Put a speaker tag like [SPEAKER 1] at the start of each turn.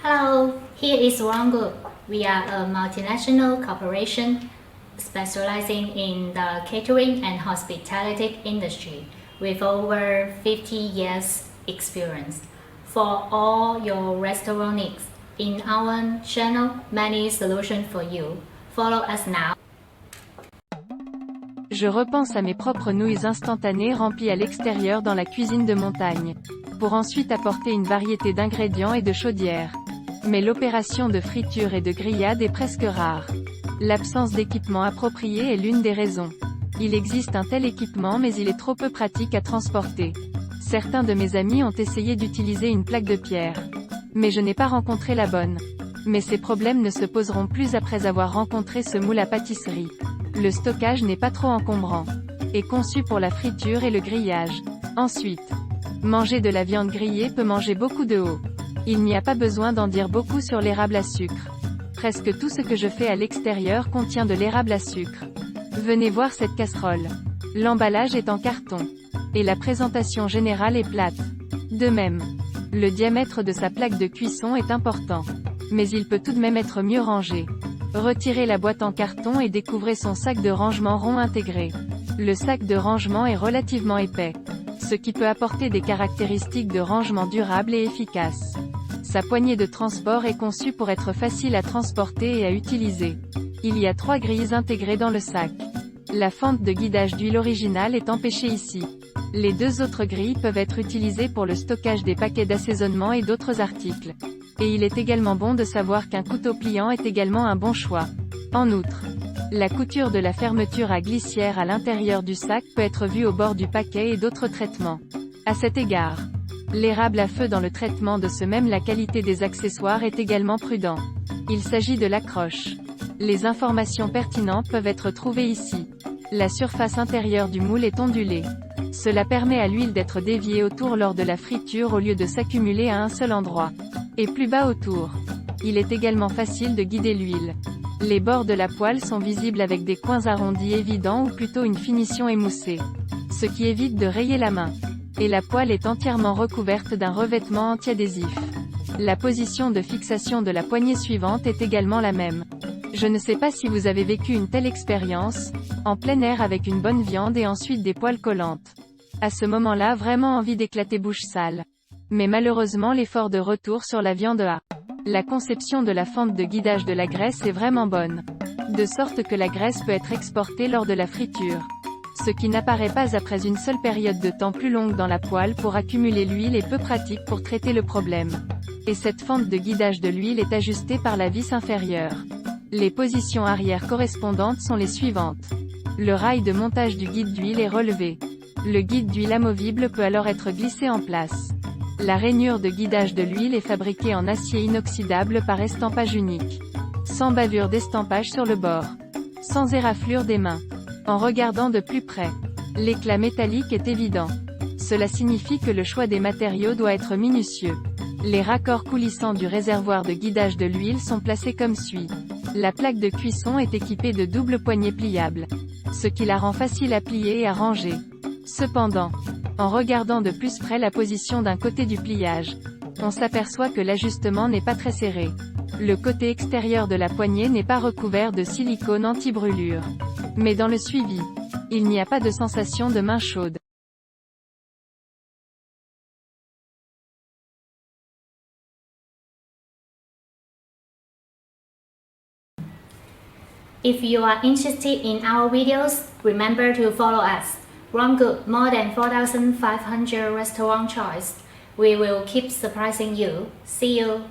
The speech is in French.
[SPEAKER 1] Hello, here is One Group. We are a multinational corporation specializing in the catering and hospitality industry with over 50 years experience. For all your restaurant needs, in our channel, many solutions for you. Follow us now.
[SPEAKER 2] Je repense à mes propres nouilles instantanées remplies à l'extérieur dans la cuisine de montagne, pour ensuite apporter une variété d'ingrédients et de chaudières. Mais l'opération de friture et de grillade est presque rare. L'absence d'équipement approprié est l'une des raisons. Il existe un tel équipement mais il est trop peu pratique à transporter. Certains de mes amis ont essayé d'utiliser une plaque de pierre. Mais je n'ai pas rencontré la bonne. Mais ces problèmes ne se poseront plus après avoir rencontré ce moule à pâtisserie. Le stockage n'est pas trop encombrant. Est conçu pour la friture et le grillage. Ensuite, manger de la viande grillée peut manger beaucoup de eau. Il n'y a pas besoin d'en dire beaucoup sur l'érable à sucre. Presque tout ce que je fais à l'extérieur contient de l'érable à sucre. Venez voir cette casserole. L'emballage est en carton. Et la présentation générale est plate. De même, le diamètre de sa plaque de cuisson est important. Mais il peut tout de même être mieux rangé. Retirez la boîte en carton et découvrez son sac de rangement rond intégré. Le sac de rangement est relativement épais, ce qui peut apporter des caractéristiques de rangement durable et efficace. Sa poignée de transport est conçue pour être facile à transporter et à utiliser. Il y a 3 grilles intégrées dans le sac. La fente de guidage d'huile originale est empêchée ici. Les 2 autres grilles peuvent être utilisées pour le stockage des paquets d'assaisonnement et d'autres articles. Et il est également bon de savoir qu'un couteau pliant est également un bon choix. En outre, la couture de la fermeture à glissière à l'intérieur du sac peut être vue au bord du paquet et d'autres traitements. À cet égard, l'érable à feu dans le traitement de ce même la qualité des accessoires est également prudent. Il s'agit de l'accroche. Les informations pertinentes peuvent être trouvées ici. La surface intérieure du moule est ondulée. Cela permet à l'huile d'être déviée autour lors de la friture au lieu de s'accumuler à un seul endroit. Et plus bas autour. Il est également facile de guider l'huile. Les bords de la poêle sont visibles avec des coins arrondis évidents ou plutôt une finition émoussée. Ce qui évite de rayer la main. Et la poêle est entièrement recouverte d'un revêtement anti-adhésif. La position de fixation de la poignée suivante est également la même. Je ne sais pas si vous avez vécu une telle expérience, en plein air avec une bonne viande et ensuite des poêles collantes. À ce moment-là, vraiment envie d'éclater bouche sale. Mais malheureusement l'effort de retour sur la viande a. La conception de la fente de guidage de la graisse est vraiment bonne. De sorte que la graisse peut être exportée lors de la friture. Ce qui n'apparaît pas après une seule période de temps plus longue dans la poêle pour accumuler l'huile est peu pratique pour traiter le problème. Et cette fente de guidage de l'huile est ajustée par la vis inférieure. Les positions arrière correspondantes sont les suivantes. Le rail de montage du guide d'huile est relevé. Le guide d'huile amovible peut alors être glissé en place. La rainure de guidage de l'huile est fabriquée en acier inoxydable par estampage unique. Sans bavure d'estampage sur le bord. Sans éraflure des mains. En regardant de plus près, l'éclat métallique est évident. Cela signifie que le choix des matériaux doit être minutieux. Les raccords coulissants du réservoir de guidage de l'huile sont placés comme suit. La plaque de cuisson est équipée de doubles poignées pliables, ce qui la rend facile à plier et à ranger. Cependant, en regardant de plus près la position d'un côté du pliage, on s'aperçoit que l'ajustement n'est pas très serré. Le côté extérieur de la poignée n'est pas recouvert de silicone anti-brûlure. Mais dans le suivi, il n'y a pas de sensation de main chaude.
[SPEAKER 1] If you are interested in our videos, remember to follow us. One Group, more than 4,500 restaurant choice. We will keep surprising you. See you.